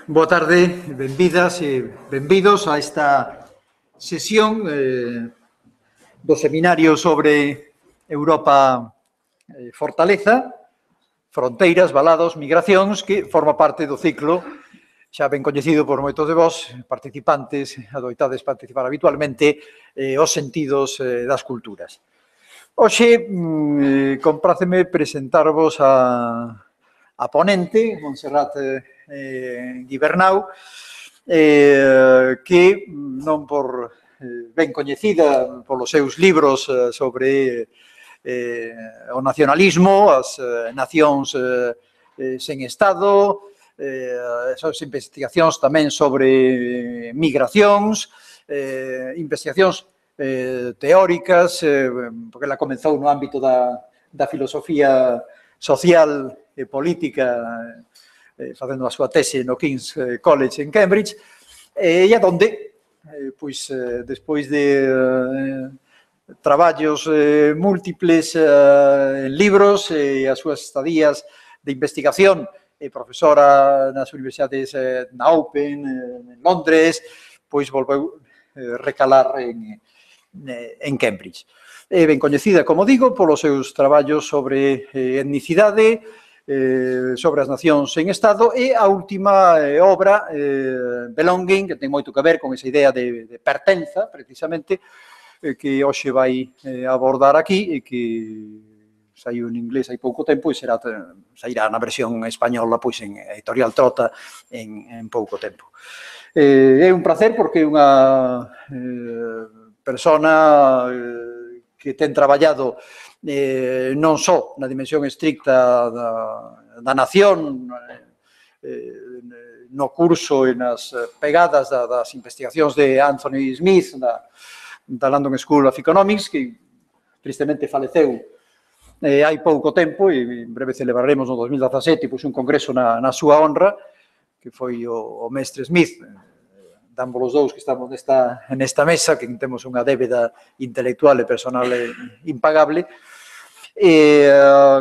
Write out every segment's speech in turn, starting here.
Boa tarde, benvidas e benvidos a esta sesión do seminario sobre Europa Fortaleza, Fronteiras, Valados, Migracións, que forma parte do ciclo xa ben coñecido por moitos de vós, participantes, adoitades participar habitualmente, os sentidos das culturas. Hoxe, compráceme presentarvos a ponente, Montserrat Guibernau, que non por ben coñecida polos seus libros sobre o nacionalismo, as nacións sen Estado, as investigacións tamén sobre migracións, investigacións teóricas, porque ela comenzou no ámbito da filosofía social e política, facendo a súa tese no King's College en Cambridge, e a donde, pois, despois de traballos múltiples en libros e as súas estadías de investigación, profesora nas universidades na Open, en Londres, pois volveu recalar en Cambridge. É ben coñecida, como digo, polos seus traballos sobre etnicidade, sobre as nacións en Estado, e a última obra, Belonging, que ten moito que ver con esa idea de pertenza, precisamente, que hoxe vai abordar aquí e que saiu en inglés hai pouco tempo e sairá na versión española pois en Editorial Trota en pouco tempo. É un placer porque é unha persona que ten traballado non só na dimensión estricta da nación, no curso e nas pegadas das investigacións de Anthony Smith da London School of Economics, que tristemente faleceu hai pouco tempo, e en breve celebraremos no 2017 pois un congreso na súa honra, que foi o mestre Smith, damos os dous que estamos nesta mesa, que temos unha débeda intelectual e personal impagable.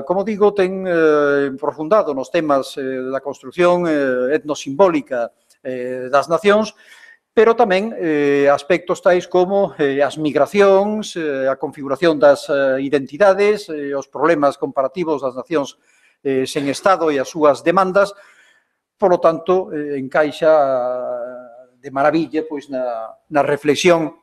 Como digo, ten profundado nos temas da construción etnosimbólica das nacións, pero tamén aspectos tais como as migracións, a configuración das identidades, os problemas comparativos das nacións sen Estado e as súas demandas. Por lo tanto, encaixa de maravilla pois na reflexión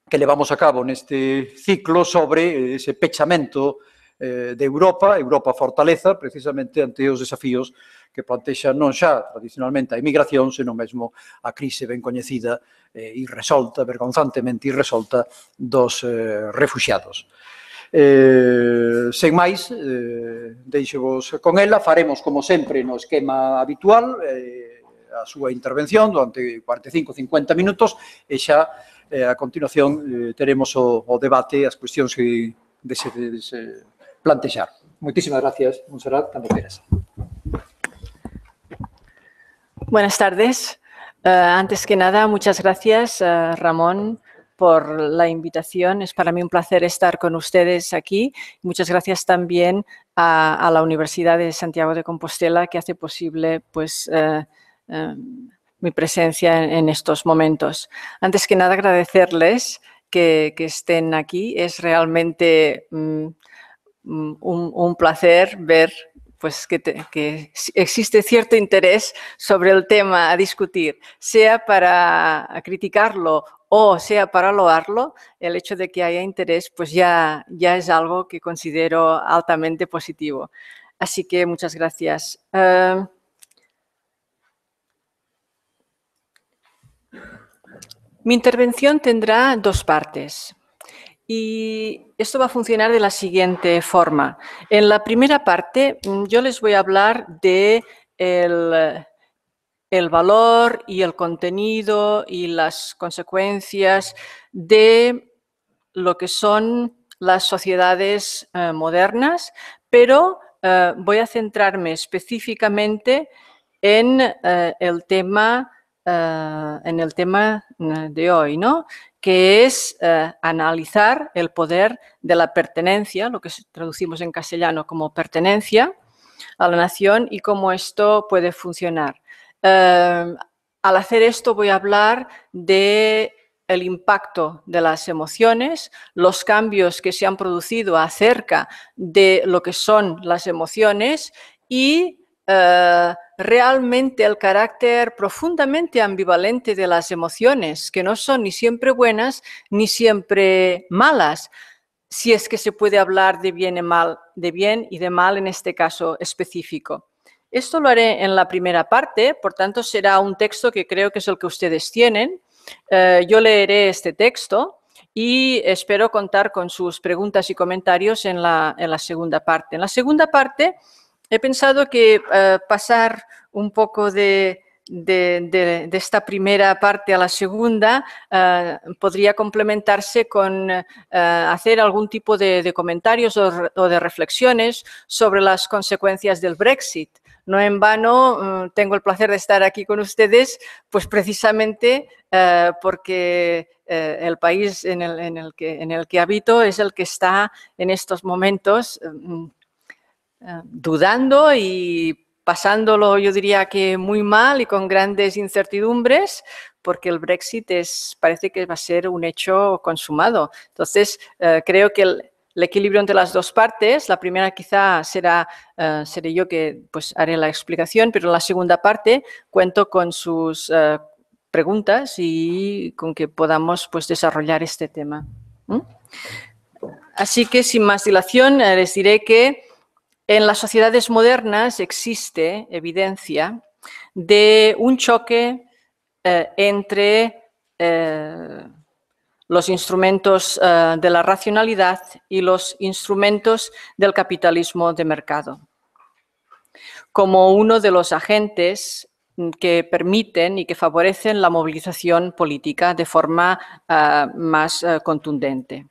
que levamos a cabo neste ciclo sobre ese pechamento de Europa Fortaleza, precisamente ante os desafíos que plantexa non xa tradicionalmente a emigración, senón mesmo a crise ben coñecida irresolta, vergonzantemente irresolta dos refuxiados. Sen máis, deixo-vos con ela, faremos como sempre no esquema habitual, a súa intervención durante 45-50 minutos e xa a continuación teremos o debate, as cuestións que dese plantexar. Moitísimas gracias, Montserrat, cando queras. Buenas tardes. Antes que nada, muchas gracias, Ramón, por la invitación. Es para mí un placer estar con ustedes aquí. Muchas gracias también a la Universidad de Santiago de Compostela, que hace posible pues, mi presencia en estos momentos. Antes que nada, agradecerles que estén aquí. Es realmente un placer ver pues, que existe cierto interés sobre el tema a discutir, sea para criticarlo o sea para loarlo. El hecho de que haya interés pues ya es algo que considero altamente positivo. Así que muchas gracias. Mi intervención tendrá dos partes y esto va a funcionar de la siguiente forma. En la primera parte yo les voy a hablar de el valor y el contenido y las consecuencias de lo que son las sociedades modernas, pero voy a centrarme específicamente en el tema de hoy, ¿no? Que es analizar el poder de la pertenencia, lo que traducimos en castellano como pertenencia a la nación y cómo esto puede funcionar. Al hacer esto voy a hablar de el impacto de las emociones, los cambios que se han producido acerca de lo que son las emociones y realmente el carácter profundamente ambivalente de las emociones, que no son ni siempre buenas ni siempre malas, si es que se puede hablar de bien y de mal en este caso específico. Esto lo haré en la primera parte, por tanto será un texto que creo que es el que ustedes tienen. Yo leeré este texto y espero contar con sus preguntas y comentarios en la segunda parte. En la segunda parte he pensado que pasar un poco de esta primera parte a la segunda podría complementarse con hacer algún tipo de comentarios o de reflexiones sobre las consecuencias del Brexit. No en vano tengo el placer de estar aquí con ustedes, pues precisamente porque el país en el que habito es el que está en estos momentos dudando y pasándolo, yo diría que muy mal y con grandes incertidumbres, porque el Brexit parece que va a ser un hecho consumado. Entonces, creo que el equilibrio entre las dos partes, la primera quizá seré yo que pues, haré la explicación, pero en la segunda parte cuento con sus preguntas y con que podamos pues, desarrollar este tema. Así que, sin más dilación, les diré que en las sociedades modernas existe evidencia de un choque entre los instrumentos de la racionalidad y los instrumentos del capitalismo de mercado, como uno de los agentes que permiten y que favorecen la movilización política de forma más contundente.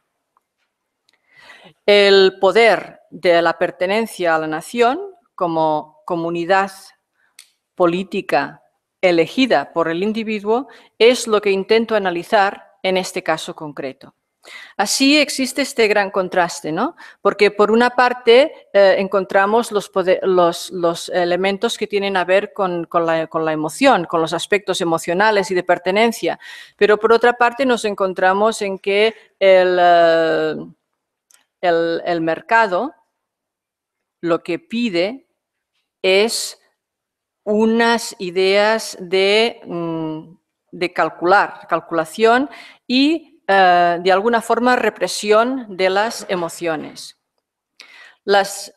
El poder de la pertenencia a la nación como comunidad política elegida por el individuo es lo que intento analizar en este caso concreto. Así existe este gran contraste, ¿no? Porque por una parte encontramos los elementos que tienen a ver con la emoción, con los aspectos emocionales y de pertenencia, pero por otra parte nos encontramos en que el mercado lo que pide es unas ideas de calculación y de alguna forma represión de las emociones. Las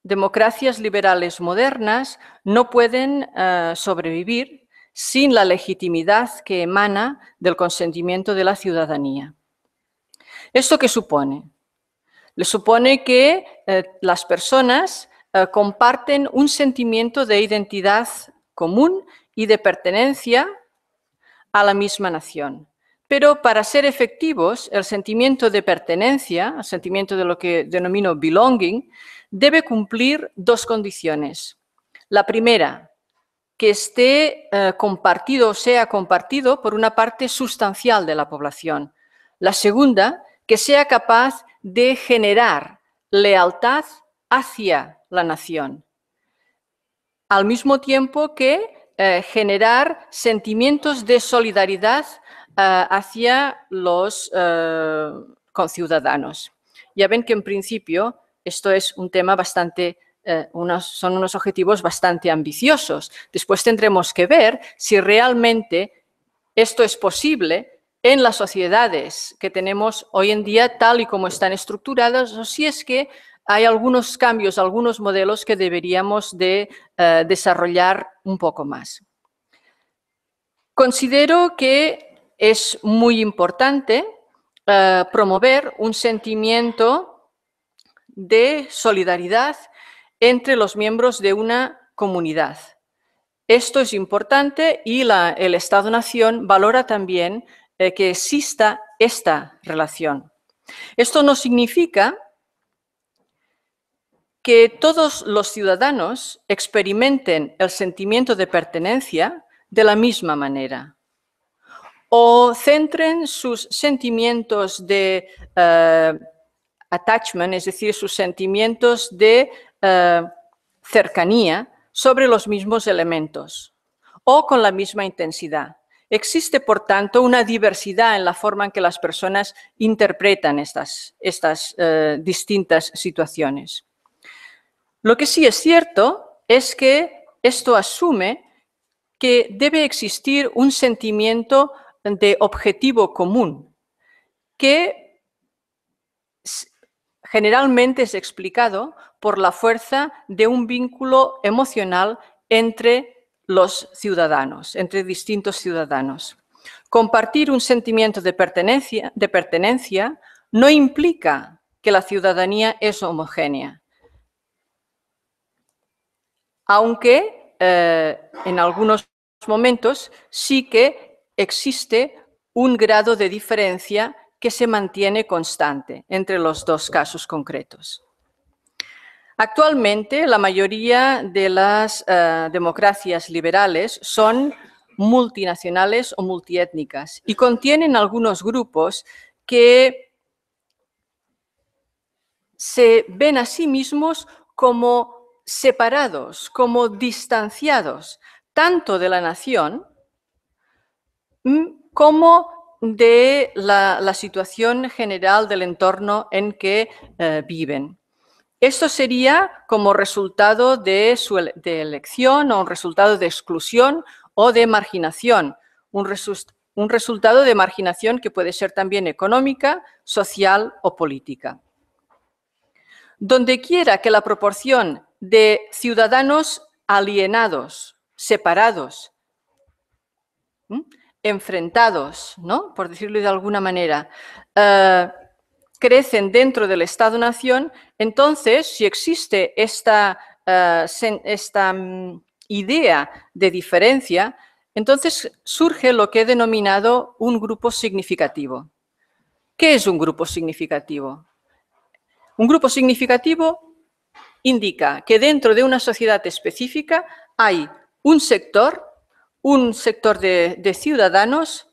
democracias liberales modernas no pueden sobrevivir sin la legitimidad que emana del consentimiento de la ciudadanía. ¿Esto qué supone? Le supone que las personas comparten un sentimiento de identidad común y de pertenencia a la misma nación. Pero para ser efectivos, el sentimiento de pertenencia, el sentimiento de lo que denomino belonging, debe cumplir dos condiciones. La primera, que esté compartido o sea compartido por una parte sustancial de la población. La segunda, que sea capaz de generar lealtad hacia la nación, al mismo tiempo que generar sentimientos de solidaridad hacia los conciudadanos. Ya ven que en principio esto es un tema bastante, son unos objetivos bastante ambiciosos. Después tendremos que ver si realmente esto es posible en las sociedades que tenemos hoy en día, tal y como están estructuradas, o si es que hay algunos cambios, algunos modelos que deberíamos de desarrollar un poco más. Considero que es muy importante promover un sentimiento de solidaridad entre los miembros de una comunidad. Esto es importante y el Estado-Nación valora también que exista esta relación. Esto no significa que todos los ciudadanos experimenten el sentimiento de pertenencia de la misma manera o centren sus sentimientos de attachment, es decir, sus sentimientos de cercanía sobre los mismos elementos o con la misma intensidad. Existe, por tanto, una diversidad en la forma en que las personas interpretan estas distintas situaciones. Lo que sí es cierto es que esto asume que debe existir un sentimiento de objetivo común, que generalmente es explicado por la fuerza de un vínculo emocional entre los ciudadanos, entre distintos ciudadanos. Compartir un sentimiento de pertenencia no implica que la ciudadanía es homogénea, aunque en algunos momentos sí que existe un grado de diferencia que se mantiene constante entre los dos casos concretos. Actualmente, la mayoría de las democracias liberales son multinacionales o multiétnicas y contienen algunos grupos que se ven a sí mismos como separados, como distanciados, tanto de la nación como de la situación general del entorno en que viven. Esto sería como resultado de elección o un resultado de exclusión o de marginación, un resultado de marginación que puede ser también económica, social o política. Donde quiera que la proporción de ciudadanos alienados, separados, enfrentados, ¿no?, por decirlo de alguna manera, crecen dentro del Estado-nación, entonces, si existe esta idea de diferencia, entonces surge lo que he denominado un grupo significativo. ¿Qué es un grupo significativo? Un grupo significativo indica que dentro de una sociedad específica hay un sector de ciudadanos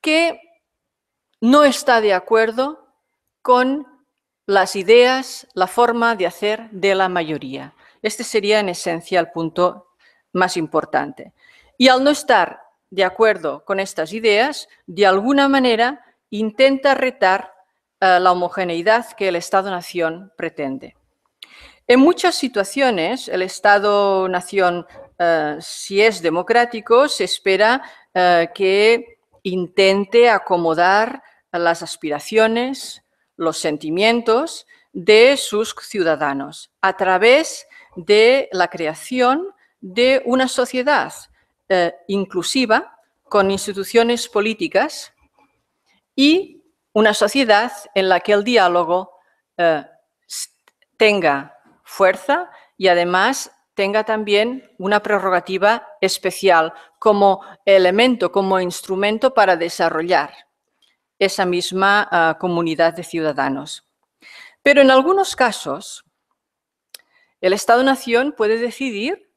que no está de acuerdo con las ideas, la forma de hacer de la mayoría. Este sería en esencia el punto más importante. Y al no estar de acuerdo con estas ideas, de alguna manera intenta retar la homogeneidad que el Estado-nación pretende. En muchas situaciones, el Estado-nación, si es democrático, se espera que intente acomodar las aspiraciones, los sentimientos de sus ciudadanos a través de la creación de una sociedad inclusiva con instituciones políticas y una sociedad en la que el diálogo tenga fuerza y además tenga también una prerrogativa especial como elemento, como instrumento para desarrollar esa misma comunidad de ciudadanos. Pero en algunos casos, el Estado-nación puede decidir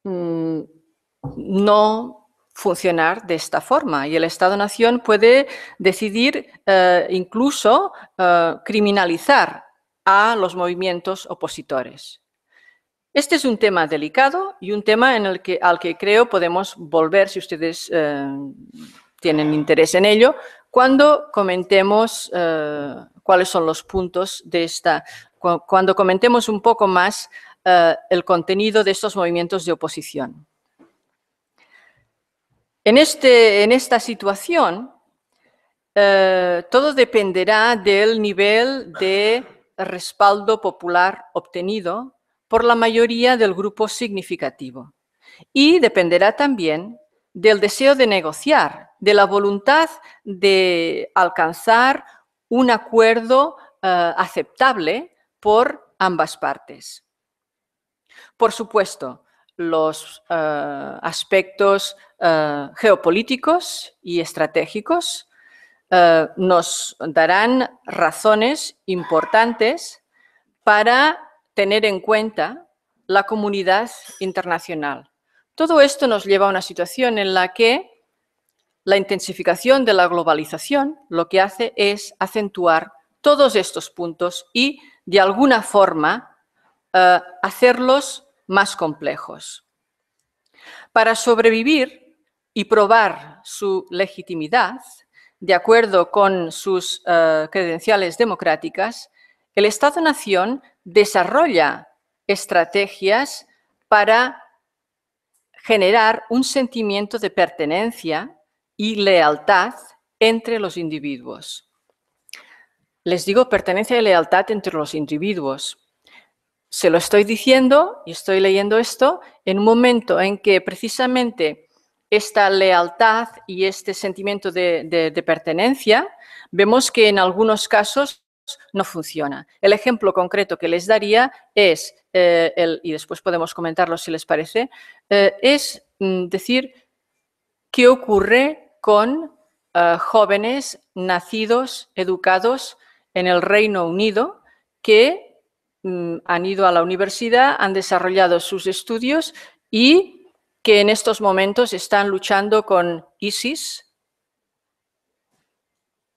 no funcionar de esta forma y el Estado-nación puede decidir incluso criminalizar a los movimientos opositores. Este es un tema delicado y un tema al que creo podemos volver, si ustedes tienen interés en ello, cuando comentemos cuáles son los puntos de cuando comentemos un poco más el contenido de estos movimientos de oposición. En esta situación, todo dependerá del nivel de respaldo popular obtenido por la mayoría del grupo significativo y dependerá también del deseo de negociar, de la voluntad de alcanzar un acuerdo aceptable por ambas partes. Por supuesto, los aspectos geopolíticos y estratégicos nos darán razones importantes para tener en cuenta la comunidad internacional. Todo esto nos lleva a una situación en la que la intensificación de la globalización lo que hace es acentuar todos estos puntos y, de alguna forma, hacerlos más complejos. Para sobrevivir y probar su legitimidad, de acuerdo con sus credenciales democráticas, el Estado-nación desarrolla estrategias para generar un sentimiento de pertenencia y lealtad entre los individuos. Les digo pertenencia y lealtad entre los individuos. Se lo estoy diciendo y estoy leyendo esto en un momento en que precisamente esta lealtad y este sentimiento de pertenencia, vemos que en algunos casos no funciona. El ejemplo concreto que les daría es, y después podemos comentarlo si les parece, es decir qué ocurre con jóvenes nacidos, educados en el Reino Unido que han ido a la universidad, han desarrollado sus estudios y que en estos momentos están luchando con ISIS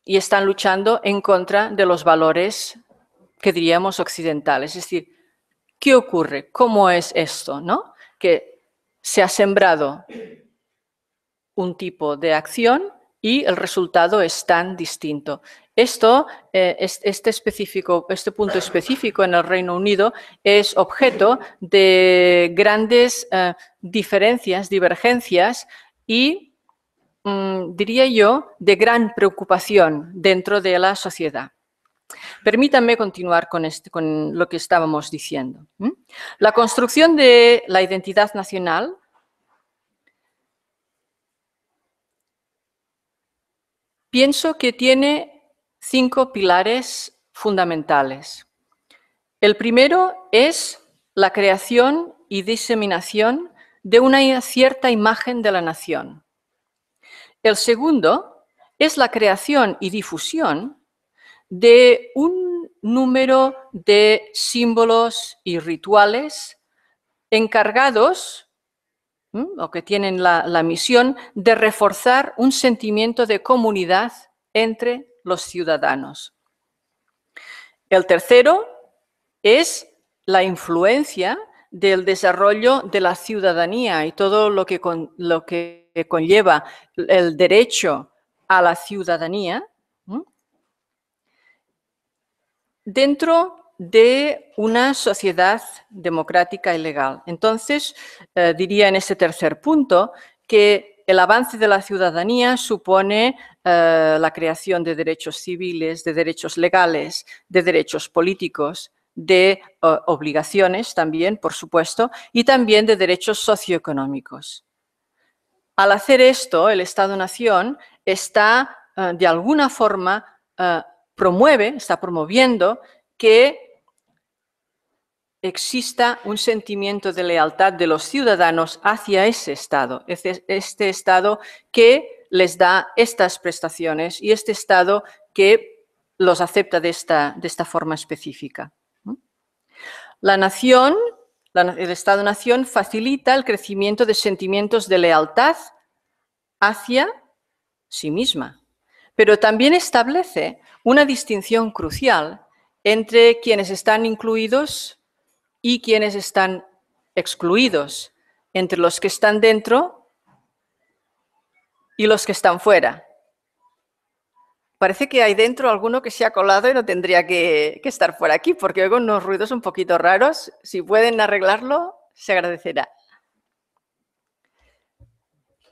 y están luchando en contra de los valores que diríamos occidentales. Es decir, ¿qué ocurre? ¿Cómo es esto? ¿No? Que se ha sembrado un tipo de acción y el resultado es tan distinto. Esto, este punto específico en el Reino Unido es objeto de grandes diferencias, divergencias y, diría yo, de gran preocupación dentro de la sociedad. Permítanme continuar con lo que estábamos diciendo. La construcción de la identidad nacional pienso que tiene 5 pilares fundamentales. El primero es la creación y diseminación de una cierta imagen de la nación. El segundo es la creación y difusión de un número de símbolos y rituales encargados o que tienen la misión de reforzar un sentimiento de comunidad entre los ciudadanos. El tercero es la influencia del desarrollo de la ciudadanía y todo lo que conlleva el derecho a la ciudadanía dentro de una sociedad democrática y legal. Entonces, diría en este tercer punto que el avance de la ciudadanía supone la creación de derechos civiles, de derechos legales, de derechos políticos, de obligaciones también, por supuesto, y también de derechos socioeconómicos. Al hacer esto, el Estado-nación está, de alguna forma, está promoviendo que exista un sentimiento de lealtad de los ciudadanos hacia ese Estado, este Estado que les da estas prestaciones y este Estado que los acepta de esta forma específica. La nación, el Estado-nación facilita el crecimiento de sentimientos de lealtad hacia sí misma, pero también establece una distinción crucial entre quienes están incluidos y quienes están excluidos, entre los que están dentro y los que están fuera. Parece que hay dentro alguno que se ha colado y no tendría que estar por aquí, porque oigo unos ruidos un poquito raros. Si pueden arreglarlo, se agradecerá.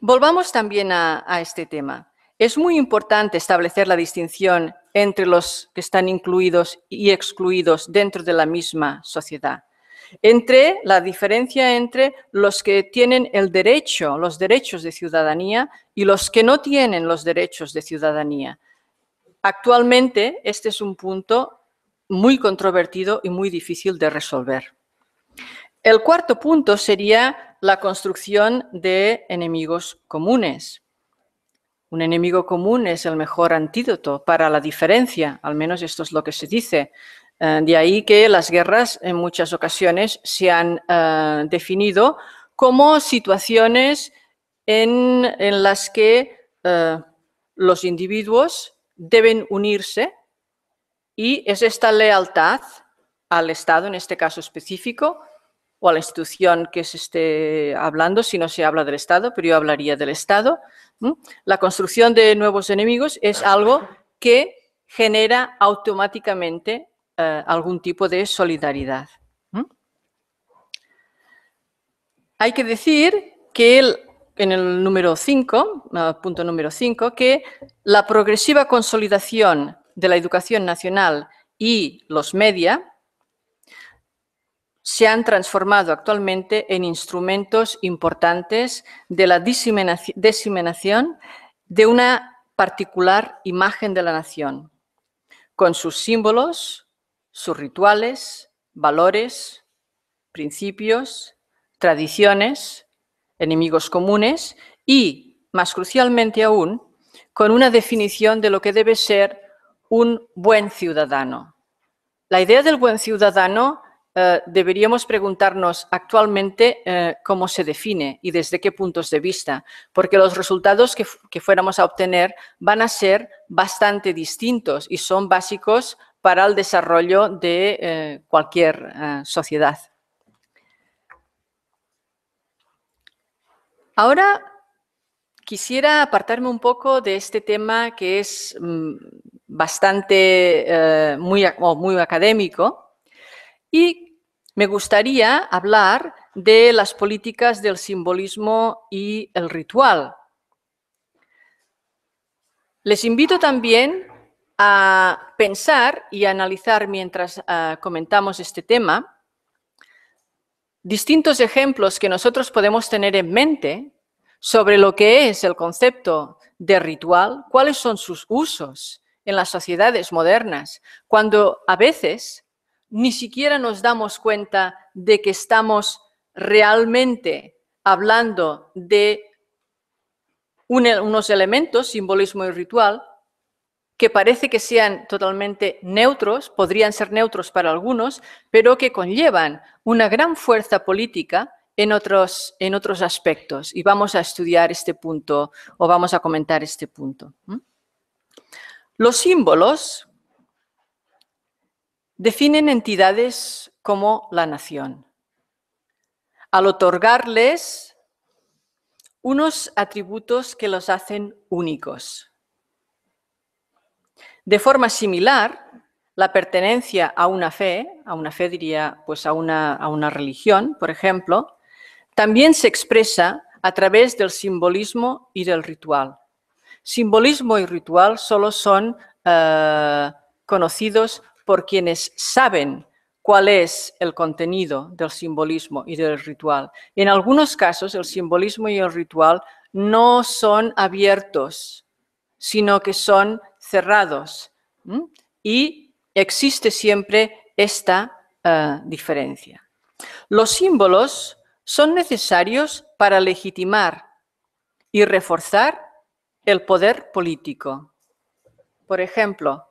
Volvamos también a este tema. Es muy importante establecer la distinción entre los que están incluidos y excluidos dentro de la misma sociedad. La diferencia entre los que tienen los derechos de ciudadanía y los que no tienen los derechos de ciudadanía. Actualmente, este es un punto muy controvertido y muy difícil de resolver. El cuarto punto sería la construcción de enemigos comunes. Un enemigo común es el mejor antídoto para la diferencia, al menos esto es lo que se dice. De ahí que las guerras en muchas ocasiones se han definido como situaciones en las que los individuos deben unirse y es esta lealtad al Estado, en este caso específico, o a la institución que se esté hablando, si no se habla del Estado, pero yo hablaría del Estado. La construcción de nuevos enemigos es algo que genera automáticamente algún tipo de solidaridad. Hay que decir que en el número 5, punto número 5, que la progresiva consolidación de la educación nacional y los media se han transformado actualmente en instrumentos importantes de la diseminación de una particular imagen de la nación, con sus símbolos, sus rituales, valores, principios, tradiciones, enemigos comunes y, más crucialmente aún, con una definición de lo que debe ser un buen ciudadano. La idea del buen ciudadano deberíamos preguntarnos actualmente cómo se define y desde qué puntos de vista, porque los resultados que fuéramos a obtener van a ser bastante distintos y son básicos para el desarrollo de cualquier sociedad. Ahora quisiera apartarme un poco de este tema que es bastante muy académico y me gustaría hablar de las políticas del simbolismo y el ritual. Les invito también a pensar y a analizar mientras comentamos este tema distintos ejemplos que nosotros podemos tener en mente sobre lo que es el concepto de ritual, cuáles son sus usos en las sociedades modernas, cuando a veces ni siquiera nos damos cuenta de que estamos realmente hablando de unos elementos, simbolismo y ritual, que parece que sean totalmente neutros, podrían ser neutros para algunos, pero que conllevan una gran fuerza política en otros aspectos. Y vamos a estudiar este punto o vamos a comentar este punto. Los símbolos definen entidades como la nación, al otorgarles unos atributos que los hacen únicos. De forma similar, la pertenencia a una fe diría pues a una religión, por ejemplo, también se expresa a través del simbolismo y del ritual. Simbolismo y ritual solo son conocidos por quienes saben cuál es el contenido del simbolismo y del ritual. En algunos casos, el simbolismo y el ritual no son abiertos, sino que son cerrados. Y existe siempre esta diferencia. Los símbolos son necesarios para legitimar y reforzar el poder político. Por ejemplo,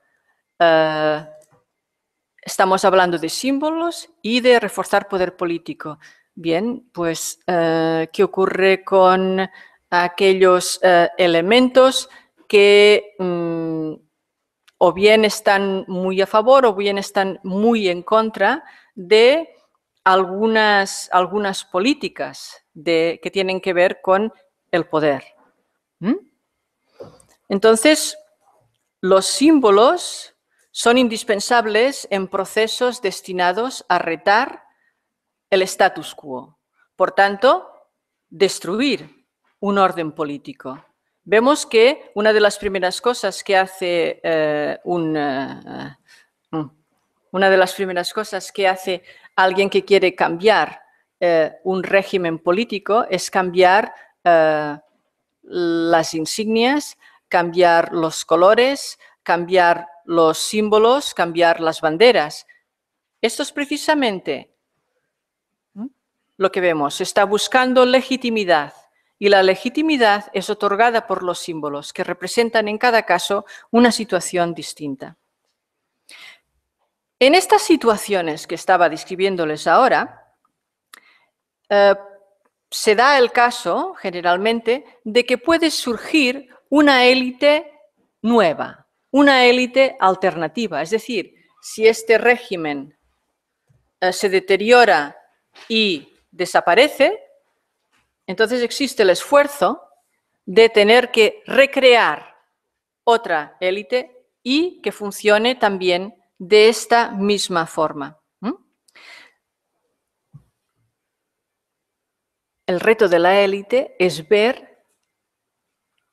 estamos hablando de símbolos y de reforzar poder político. Bien, pues, ¿qué ocurre con aquellos elementos que o bien están muy a favor o bien están muy en contra de algunas políticas que tienen que ver con el poder? Entonces, los símbolos son indispensables en procesos destinados a retar el status quo. Por tanto, destruir un orden político. Vemos que una de las primeras cosas que hace alguien que quiere cambiar un régimen político es cambiar las insignias, cambiar los colores, cambiar los símbolos, cambiar las banderas. Esto es precisamente lo que vemos. Se está buscando legitimidad y la legitimidad es otorgada por los símbolos que representan en cada caso una situación distinta. En estas situaciones que estaba describiéndoles ahora, se da el caso, generalmente, de que puede surgir una élite nueva, una élite alternativa. Es decir, si este régimen se deteriora y desaparece, entonces existe el esfuerzo de tener que recrear otra élite y que funcione también de esta misma forma. El reto de la élite es ver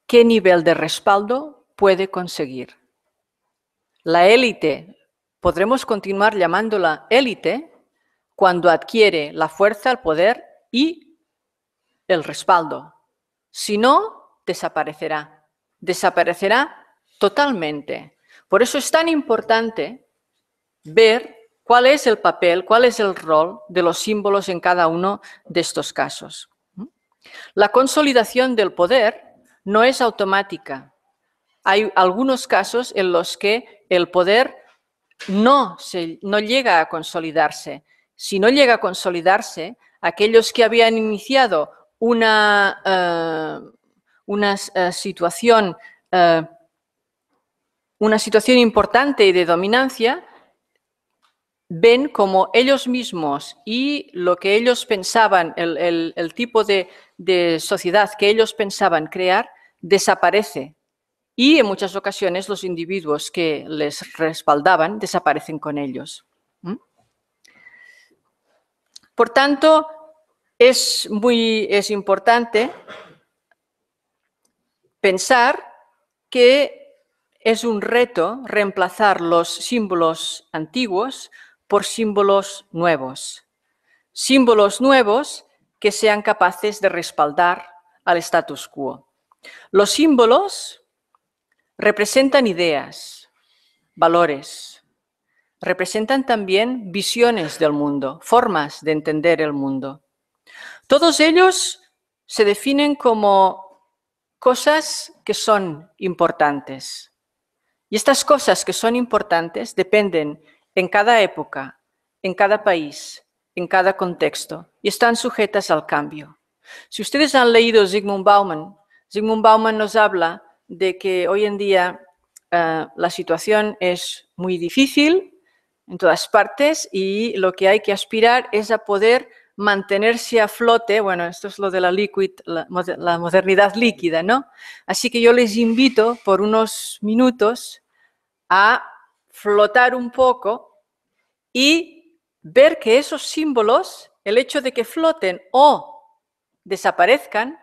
qué nivel de respaldo puede conseguir. La élite, podremos continuar llamándola élite cuando adquiere la fuerza, el poder y el respaldo. Si no, desaparecerá. Desaparecerá totalmente. Por eso es tan importante ver cuál es el papel, cuál es el rol de los símbolos en cada uno de estos casos. La consolidación del poder no es automática. Hay algunos casos en los que el poder no llega a consolidarse. Si no llega a consolidarse, aquellos que habían iniciado una situación importante de dominancia, ven como ellos mismos y lo que ellos pensaban, el tipo de sociedad que ellos pensaban crear, desaparece. Y en muchas ocasiones los individuos que les respaldaban desaparecen con ellos. Por tanto, es importante pensar que es un reto reemplazar los símbolos antiguos por símbolos nuevos. Símbolos nuevos que sean capaces de respaldar al status quo. Los símbolos representan ideas, valores, representan también visiones del mundo, formas de entender el mundo. Todos ellos se definen como cosas que son importantes. Y estas cosas que son importantes dependen en cada época, en cada país, en cada contexto y están sujetas al cambio. Si ustedes han leído Zygmunt Bauman nos habla de que hoy en día la situación es muy difícil en todas partes y lo que hay que aspirar es a poder mantenerse a flote. Bueno, esto es lo de la modernidad líquida, ¿no? Así que yo les invito por unos minutos a flotar un poco y ver que esos símbolos, el hecho de que floten o desaparezcan,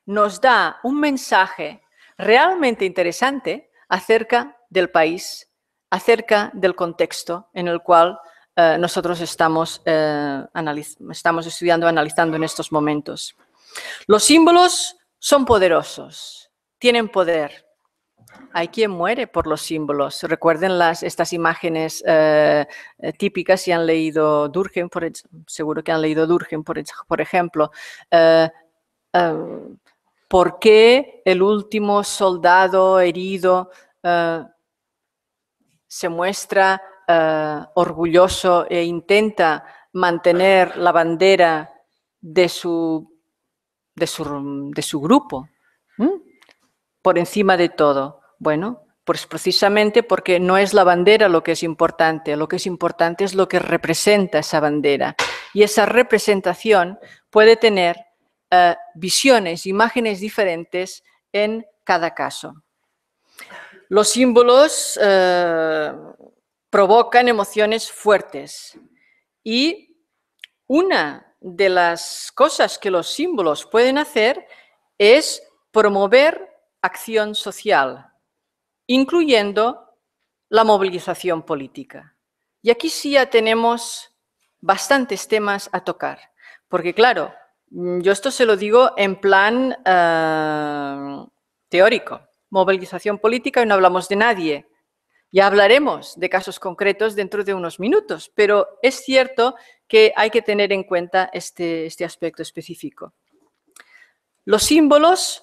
nos da un mensaje realmente interesante acerca del país, acerca del contexto en el cual nosotros estamos estudiando, analizando en estos momentos. Los símbolos son poderosos, tienen poder. Hay quien muere por los símbolos. Recuerden estas imágenes típicas, si han leído Durkheim, seguro que han leído Durkheim, por ejemplo. ¿Por qué el último soldado herido se muestra orgulloso e intenta mantener la bandera de su grupo por encima de todo? Bueno, pues precisamente porque no es la bandera lo que es importante es lo que representa esa bandera. Y esa representación puede tener visiones, imágenes diferentes en cada caso. Los símbolos provocan emociones fuertes y una de las cosas que los símbolos pueden hacer es promover acción social, incluyendo la movilización política. Y aquí sí ya tenemos bastantes temas a tocar, porque claro, yo esto se lo digo en plan teórico, movilización política y no hablamos de nadie. Ya hablaremos de casos concretos dentro de unos minutos, pero es cierto que hay que tener en cuenta este aspecto específico. Los símbolos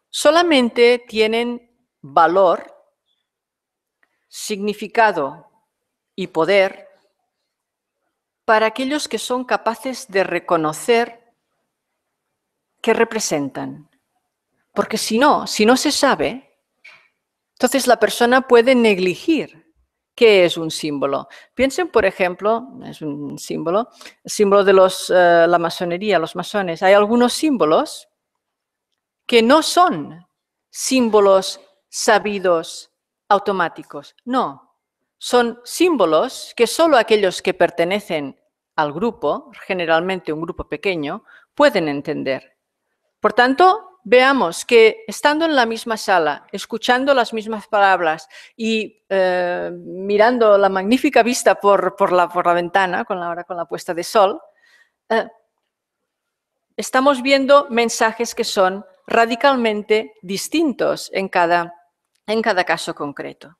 solamente tienen valor, significado y poder para aquellos que son capaces de reconocer qué representan. Porque si no se sabe, entonces la persona puede negligir ¿Qué es un símbolo? Piensen, por ejemplo, es un símbolo, el símbolo de la masonería, los masones. Hay algunos símbolos que no son símbolos sabidos automáticos, no. Son símbolos que solo aquellos que pertenecen al grupo, generalmente un grupo pequeño, pueden entender. Por tanto, veamos que estando en la misma sala, escuchando las mismas palabras y mirando la magnífica vista por la ventana, ahora con la puesta de sol, estamos viendo mensajes que son radicalmente distintos en cada caso concreto.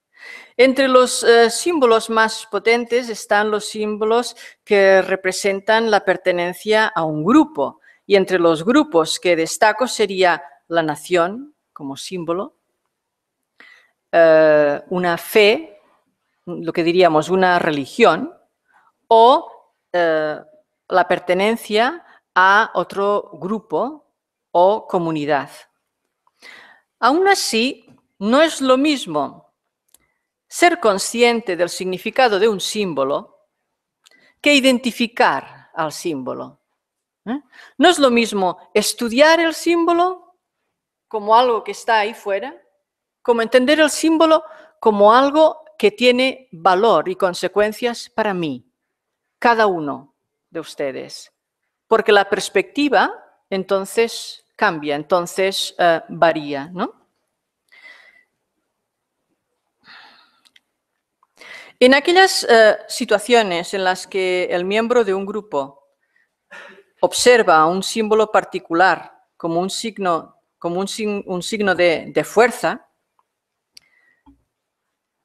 Entre los símbolos más potentes están los símbolos que representan la pertenencia a un grupo. Y entre los grupos que destaco sería la nación como símbolo, una fe, lo que diríamos una religión, o la pertenencia a otro grupo o comunidad. Aún así, no es lo mismo ser consciente del significado de un símbolo que identificar al símbolo. No es lo mismo estudiar el símbolo como algo que está ahí fuera, como entender el símbolo como algo que tiene valor y consecuencias para mí, cada uno de ustedes. Porque la perspectiva entonces cambia, entonces varía, ¿no? En aquellas situaciones en las que el miembro de un grupo observa un símbolo particular como un signo de fuerza,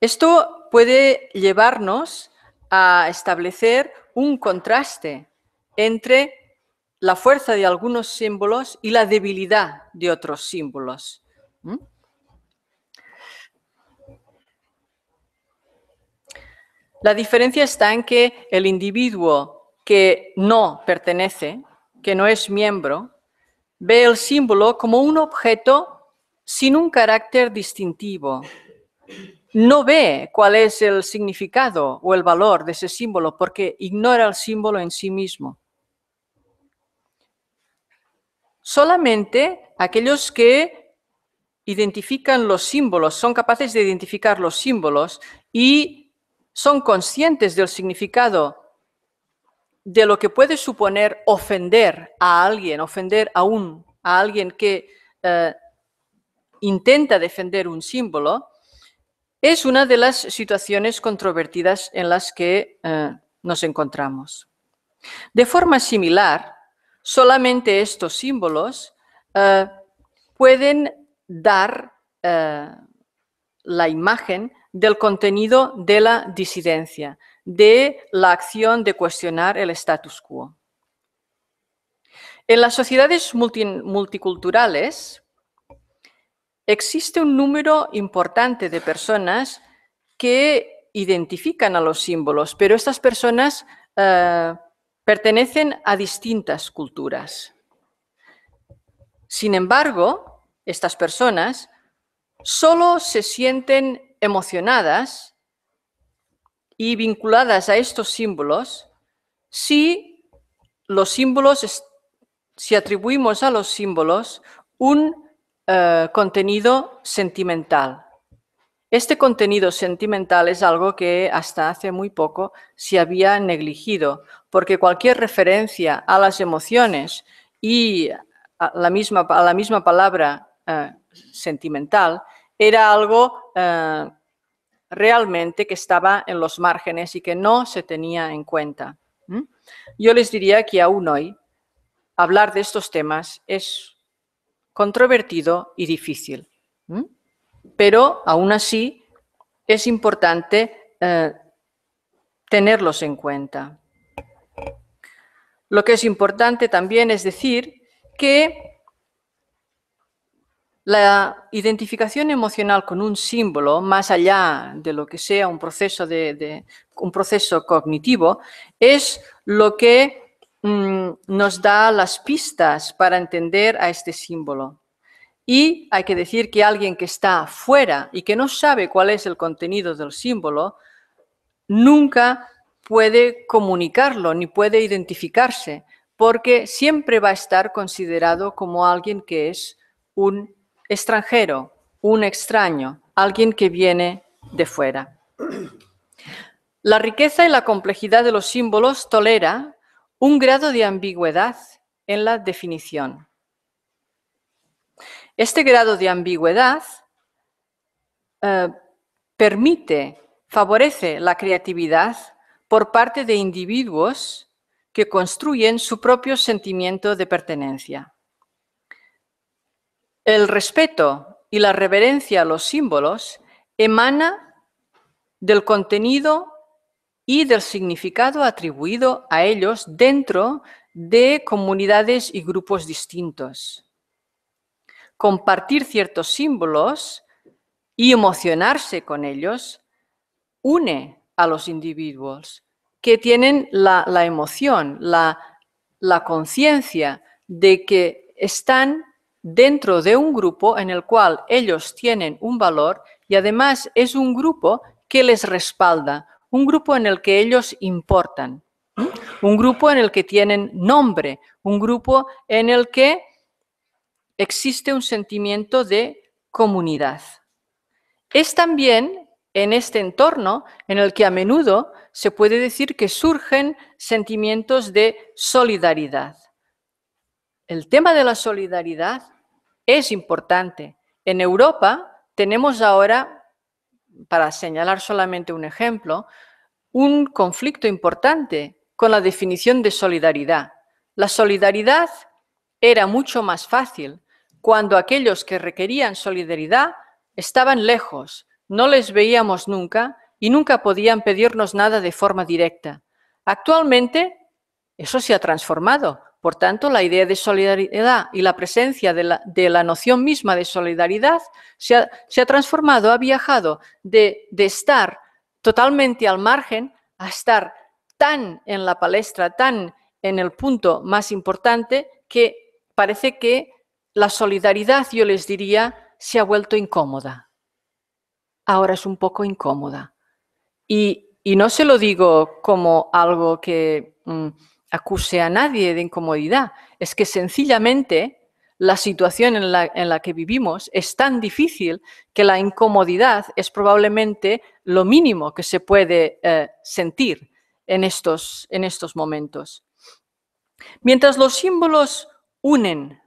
esto puede llevarnos a establecer un contraste entre la fuerza de algunos símbolos y la debilidad de otros símbolos. La diferencia está en que el individuo que no pertenece, que no es miembro, ve el símbolo como un objeto sin un carácter distintivo. No ve cuál es el significado o el valor de ese símbolo porque ignora el símbolo en sí mismo. Solamente aquellos que identifican los símbolos, son capaces de identificar los símbolos y son conscientes del significado de lo que puede suponer ofender a alguien, ofender a alguien que intenta defender un símbolo, es una de las situaciones controvertidas en las que nos encontramos. De forma similar, solamente estos símbolos pueden dar la imagen del contenido de la disidencia, de la acción de cuestionar el status quo. En las sociedades multiculturales existe un número importante de personas que identifican a los símbolos, pero estas personas pertenecen a distintas culturas. Sin embargo, estas personas solo se sienten emocionadas y vinculadas a estos símbolos si atribuimos a los símbolos un contenido sentimental. Este contenido sentimental es algo que hasta hace muy poco se había negligido, porque cualquier referencia a las emociones y a la misma palabra sentimental era algo realmente que estaba en los márgenes y que no se tenía en cuenta. Yo les diría que aún hoy hablar de estos temas es controvertido y difícil, pero aún así es importante tenerlos en cuenta. Lo que es importante también es decir que la identificación emocional con un símbolo, más allá de lo que sea un proceso cognitivo, es lo que nos da las pistas para entender a este símbolo. Y hay que decir que alguien que está fuera y que no sabe cuál es el contenido del símbolo, nunca puede comunicarlo ni puede identificarse, porque siempre va a estar considerado como alguien que es un extranjero, un extraño, alguien que viene de fuera. La riqueza y la complejidad de los símbolos tolera un grado de ambigüedad en la definición. Este grado de ambigüedad favorece la creatividad por parte de individuos que construyen su propio sentimiento de pertenencia. El respeto y la reverencia a los símbolos emana del contenido y del significado atribuido a ellos dentro de comunidades y grupos distintos. Compartir ciertos símbolos y emocionarse con ellos une a los individuos que tienen la emoción, la conciencia de que están dentro de un grupo en el cual ellos tienen un valor y además es un grupo que les respalda, un grupo en el que ellos importan, un grupo en el que tienen nombre, un grupo en el que existe un sentimiento de comunidad. Es también en este entorno en el que a menudo se puede decir que surgen sentimientos de solidaridad. El tema de la solidaridad es importante. En Europa tenemos ahora, para señalar solamente un ejemplo, un conflicto importante con la definición de solidaridad. La solidaridad era mucho más fácil cuando aquellos que requerían solidaridad estaban lejos, no les veíamos nunca y nunca podían pedirnos nada de forma directa. Actualmente eso se ha transformado. Por tanto, la idea de solidaridad y la presencia de la noción misma de solidaridad se ha transformado, ha viajado de estar totalmente al margen a estar tan en la palestra, tan en el punto más importante, que parece que la solidaridad, yo les diría, se ha vuelto incómoda. Ahora es un poco incómoda. Y no se lo digo como algo que acuse a nadie de incomodidad, es que sencillamente la situación en la que vivimos es tan difícil que la incomodidad es probablemente lo mínimo que se puede sentir en estos momentos. Mientras los símbolos unen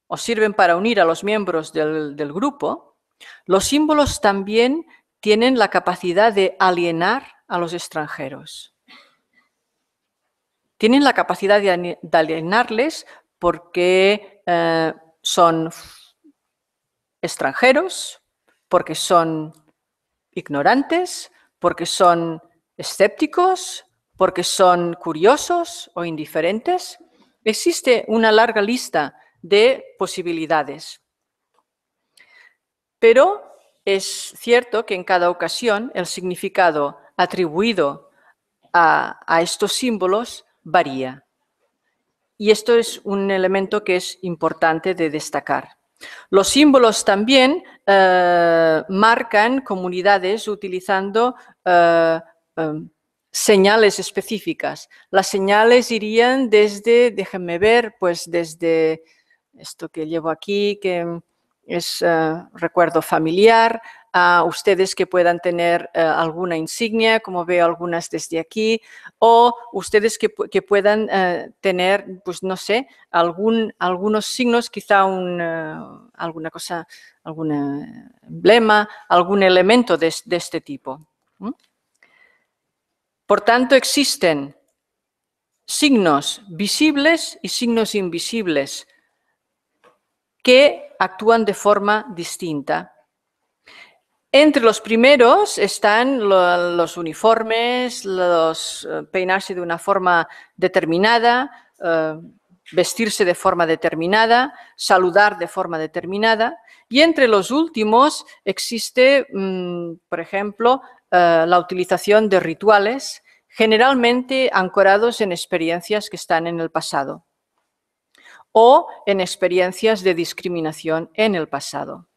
o sirven para unir a los miembros del grupo, los símbolos también tienen la capacidad de alienar a los extranjeros. Tienen la capacidad de alienarles porque son extranjeros, porque son ignorantes, porque son escépticos, porque son curiosos o indiferentes. Existe una larga lista de posibilidades. Pero es cierto que en cada ocasión el significado atribuido a estos símbolos varía. Y esto es un elemento que es importante de destacar. Los símbolos también marcan comunidades utilizando señales específicas. Las señales irían desde, déjenme ver, pues desde esto que llevo aquí, que es recuerdo familiar, a ustedes que puedan tener alguna insignia, como veo algunas desde aquí, o ustedes que puedan tener, pues no sé, algunos signos, quizá alguna cosa, algún emblema, algún elemento de este tipo. Por tanto, existen signos visibles y signos invisibles que actúan de forma distinta. Entre los primeros están los uniformes, los peinarse de una forma determinada, vestirse de forma determinada, saludar de forma determinada. Y entre los últimos existe, por ejemplo, la utilización de rituales, generalmente ancorados en experiencias que están en el pasado o en experiencias de discriminación en el pasado.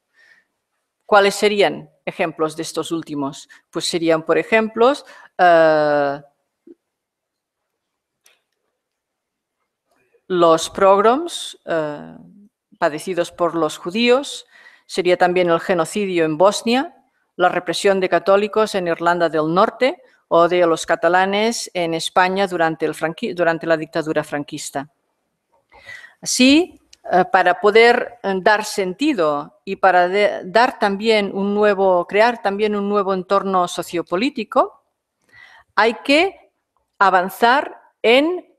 ¿Cuáles serían ejemplos de estos últimos? Pues serían, por ejemplo, los pogroms padecidos por los judíos, sería también el genocidio en Bosnia, la represión de católicos en Irlanda del Norte o de los catalanes en España durante la dictadura franquista. Así, para poder dar sentido y para crear también un nuevo entorno sociopolítico, hay que avanzar en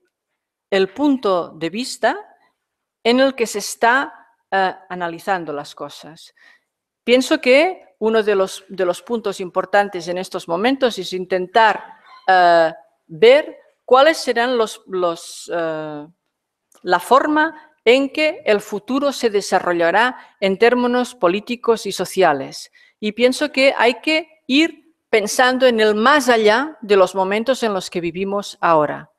el punto de vista en el que se está analizando las cosas. Pienso que uno de los puntos importantes en estos momentos es intentar ver cuáles serán la forma en que el futuro se desarrollará en términos políticos y sociales. Y pienso que hay que ir pensando en el más allá de los momentos en los que vivimos ahora.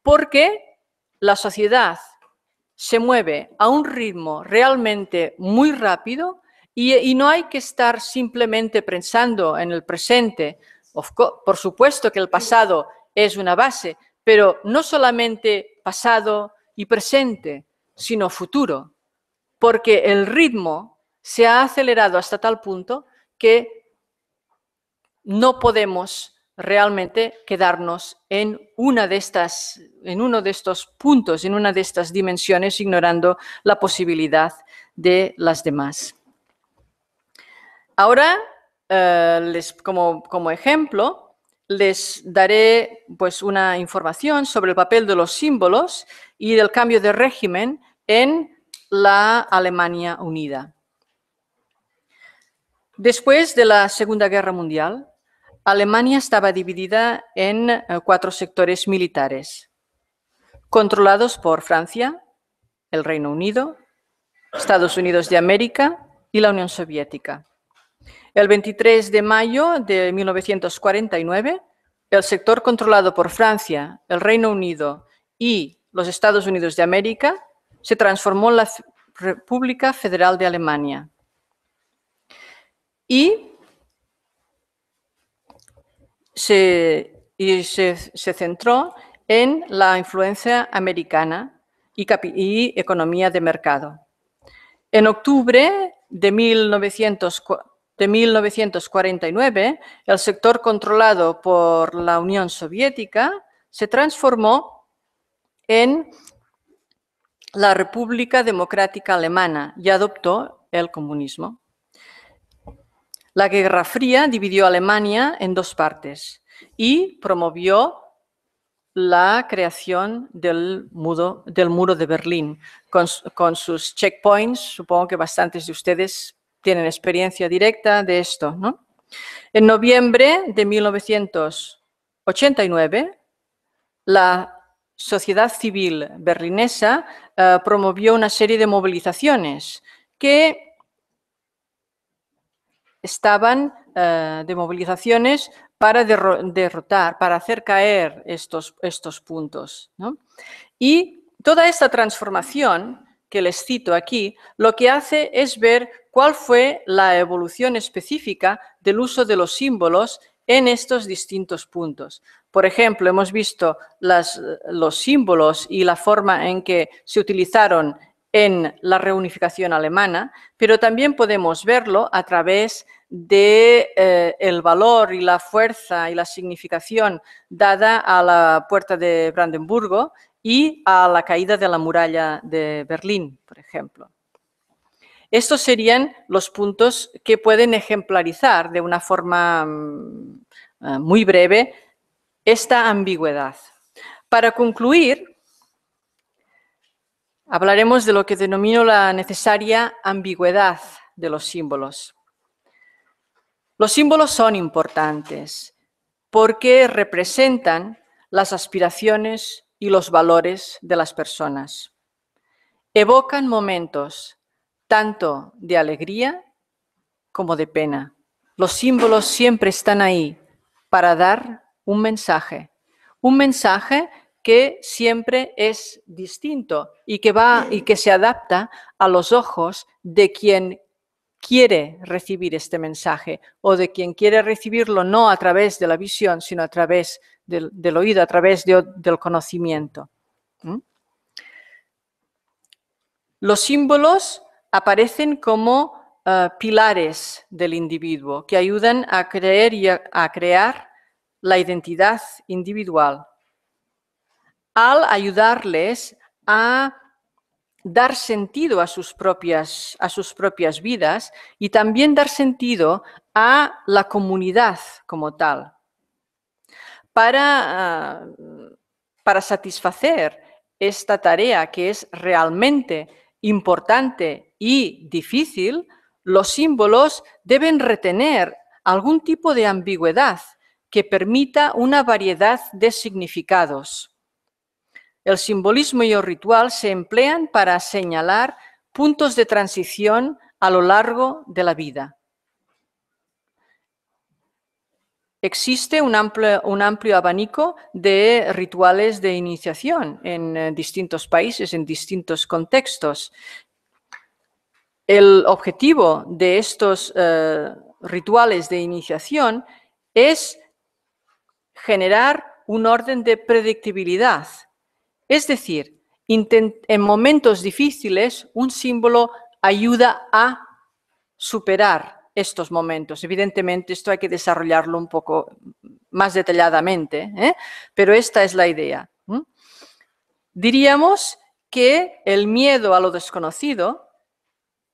Porque la sociedad se mueve a un ritmo realmente muy rápido y no hay que estar simplemente pensando en el presente. Por supuesto que el pasado es una base, pero no solamente pasado y presente, sino futuro, porque el ritmo se ha acelerado hasta tal punto que no podemos realmente quedarnos en uno de estos puntos, en una de estas dimensiones, ignorando la posibilidad de las demás. Ahora, como ejemplo, les daré pues, una información sobre el papel de los símbolos y del cambio de régimen en la Alemania unida. Después de la Segunda Guerra Mundial, Alemania estaba dividida en 4 sectores militares, controlados por Francia, el Reino Unido, Estados Unidos de América y la Unión Soviética. El 23 de mayo de 1949, el sector controlado por Francia, el Reino Unido y los Estados Unidos de América se transformó en la República Federal de Alemania. Y se centró en la influencia americana y economía de mercado. En octubre de 1949, el sector controlado por la Unión Soviética se transformó en la República Democrática Alemana y adoptó el comunismo. La Guerra Fría dividió a Alemania en 2 partes y promovió la creación del muro de Berlín, con sus checkpoints. Supongo que bastantes de ustedes tienen experiencia directa de esto, ¿no? En noviembre de 1989, la sociedad civil berlinesa promovió una serie de movilizaciones que estaban para derrotar, para hacer caer estos puntos, ¿no? Y toda esta transformación que les cito aquí, lo que hace es ver cuál fue la evolución específica del uso de los símbolos en estos distintos puntos. Por ejemplo, hemos visto los símbolos y la forma en que se utilizaron en la reunificación alemana, pero también podemos verlo a través del valor y la fuerza y la significación dada a la Puerta de Brandenburgo y a la caída de la muralla de Berlín, por ejemplo. Estos serían los puntos que pueden ejemplarizar de una forma muy breve esta ambigüedad. Para concluir, hablaremos de lo que denomino la necesaria ambigüedad de los símbolos. Los símbolos son importantes porque representan las aspiraciones y los valores de las personas. Evocan momentos tanto de alegría como de pena. Los símbolos siempre están ahí para dar un mensaje que siempre es distinto y que se adapta a los ojos de quien quiere recibir este mensaje o de quien quiere recibirlo no a través de la visión, sino a través del oído, a través del conocimiento. Los símbolos aparecen como pilares del individuo que ayudan a creer y a crear la identidad individual, al ayudarles a dar sentido a sus propias vidas y también dar sentido a la comunidad como tal. Para satisfacer esta tarea que es realmente importante y difícil, los símbolos deben retener algún tipo de ambigüedad que permita una variedad de significados. El simbolismo y el ritual se emplean para señalar puntos de transición a lo largo de la vida. Existe un amplio abanico de rituales de iniciación en distintos países, en distintos contextos. El objetivo de estos rituales de iniciación es generar un orden de predictibilidad. Es decir, en momentos difíciles, un símbolo ayuda a superar estos momentos. Evidentemente, esto hay que desarrollarlo un poco más detalladamente, pero esta es la idea. Diríamos que el miedo a lo desconocido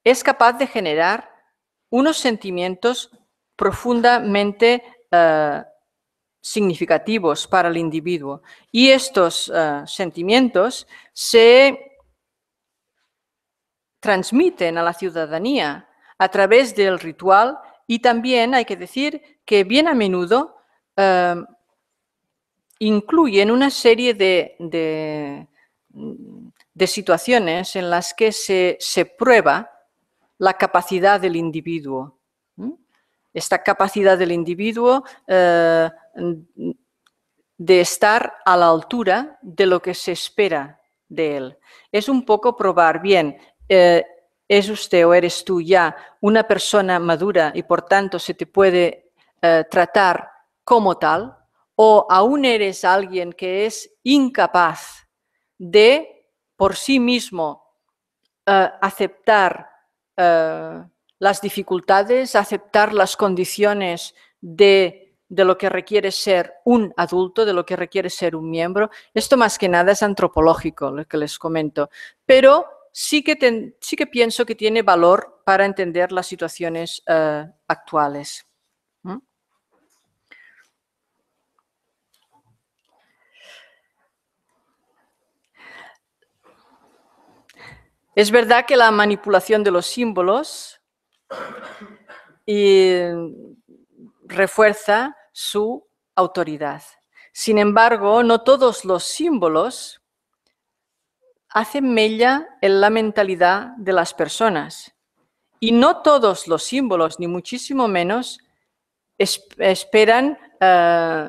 es capaz de generar unos sentimientos profundamente significativos para el individuo. Y estos sentimientos se transmiten a la ciudadanía a través del ritual y también hay que decir que bien a menudo incluyen una serie de situaciones en las que se prueba la capacidad del individuo. Esta capacidad del individuo de estar a la altura de lo que se espera de él. Es un poco probar, bien, ¿es usted o eres tú ya una persona madura y por tanto se te puede tratar como tal? ¿O aún eres alguien que es incapaz de por sí mismo aceptar las dificultades, aceptar las condiciones de lo que requiere ser un adulto, de lo que requiere ser un miembro? Esto más que nada es antropológico, lo que les comento, pero sí que pienso que tiene valor para entender las situaciones actuales. Es verdad que la manipulación de los símbolos refuerza su autoridad. Sin embargo, no todos los símbolos hacen mella en la mentalidad de las personas. Y no todos los símbolos, ni muchísimo menos, esperan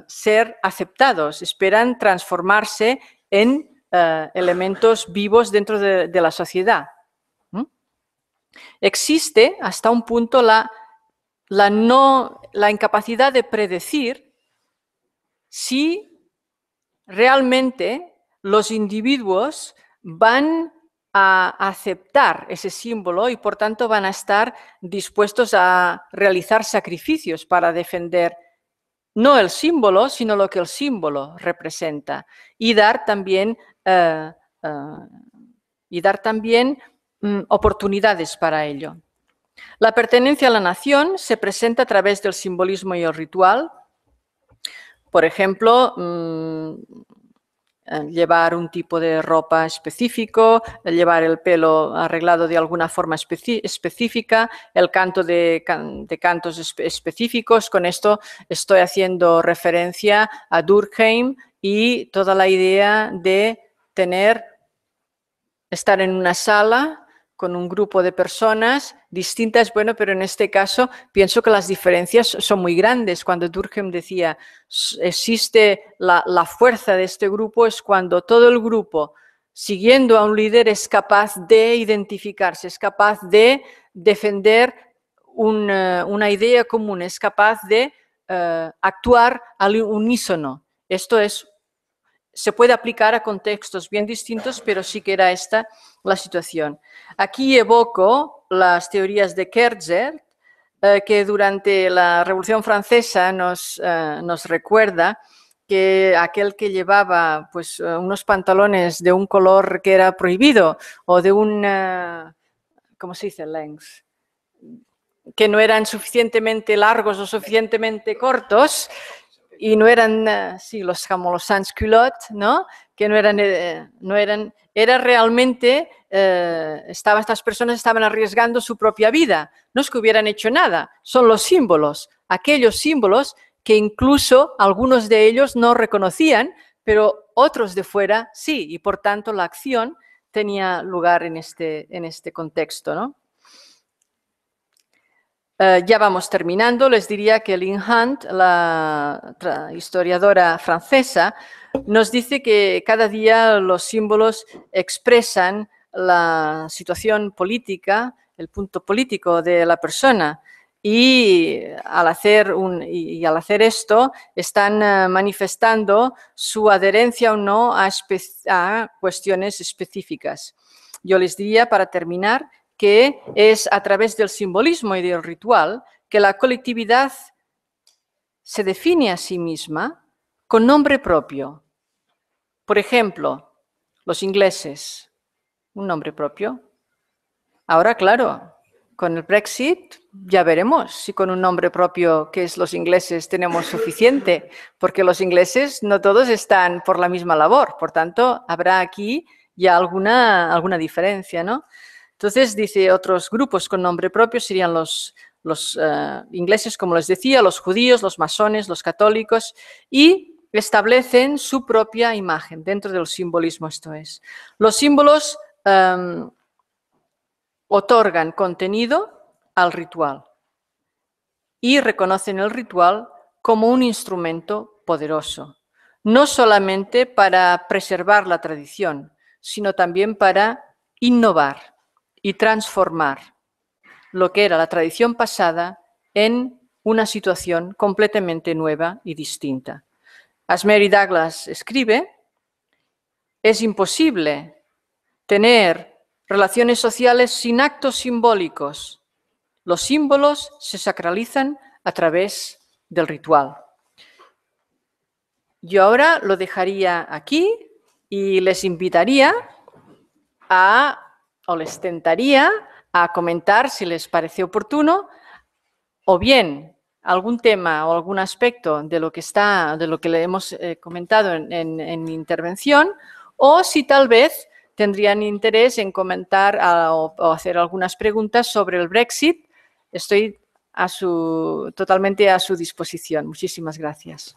ser aceptados, esperan transformarse en elementos vivos dentro de la sociedad. Existe hasta un punto la incapacidad de predecir si realmente los individuos van a aceptar ese símbolo y por tanto van a estar dispuestos a realizar sacrificios para defender no el símbolo, sino lo que el símbolo representa y dar también oportunidades para ello. La pertenencia a la nación se presenta a través del simbolismo y el ritual. Por ejemplo, llevar un tipo de ropa específico, llevar el pelo arreglado de alguna forma específica, el canto de cantos específicos. Con esto estoy haciendo referencia a Durkheim y toda la idea de estar en una sala con un grupo de personas distintas, bueno, pero en este caso pienso que las diferencias son muy grandes. Cuando Durkheim decía, existe la fuerza de este grupo, es cuando todo el grupo, siguiendo a un líder, es capaz de identificarse, es capaz de defender una idea común, es capaz de actuar al unísono. Esto se puede aplicar a contextos bien distintos, pero sí que era esta la situación. Aquí evoco las teorías de Kerzer, que durante la Revolución Francesa nos recuerda que aquel que llevaba pues, unos pantalones de un color que era prohibido o de un, ¿cómo se dice? Length, que no eran suficientemente largos o suficientemente cortos, y no eran, sí, como los sans-culottes, ¿no? Que no eran, era realmente, estas personas estaban arriesgando su propia vida, no es que hubieran hecho nada, son los símbolos, aquellos símbolos que incluso algunos de ellos no reconocían, pero otros de fuera sí, y por tanto la acción tenía lugar en este contexto, ¿no? Ya vamos terminando. Les diría que Lynn Hunt, la historiadora francesa, nos dice que cada día los símbolos expresan la situación política, el punto político de la persona, y al hacer esto están manifestando su adherencia o no a cuestiones específicas. Yo les diría, para terminar, que es a través del simbolismo y del ritual que la colectividad se define a sí misma con nombre propio. Por ejemplo, los ingleses, un nombre propio. Ahora, claro, con el Brexit ya veremos si con un nombre propio que es los ingleses tenemos suficiente, porque los ingleses no todos están por la misma labor, por tanto, habrá aquí ya alguna diferencia, ¿no? Entonces, dice, otros grupos con nombre propio serían los ingleses, como les decía, los judíos, los masones, los católicos, y establecen su propia imagen dentro del simbolismo, esto es. Los símbolos otorgan contenido al ritual y reconocen el ritual como un instrumento poderoso, no solamente para preservar la tradición, sino también para innovar y transformar lo que era la tradición pasada en una situación completamente nueva y distinta. As Mary Douglas escribe, es imposible tener relaciones sociales sin actos simbólicos. Los símbolos se sacralizan a través del ritual. Yo ahora lo dejaría aquí y les invitaría o les tentaría a comentar si les parece oportuno, o bien algún tema o algún aspecto de lo que le hemos comentado en mi intervención, o si tal vez tendrían interés en comentar o hacer algunas preguntas sobre el Brexit. Estoy totalmente a su disposición. Muchísimas gracias.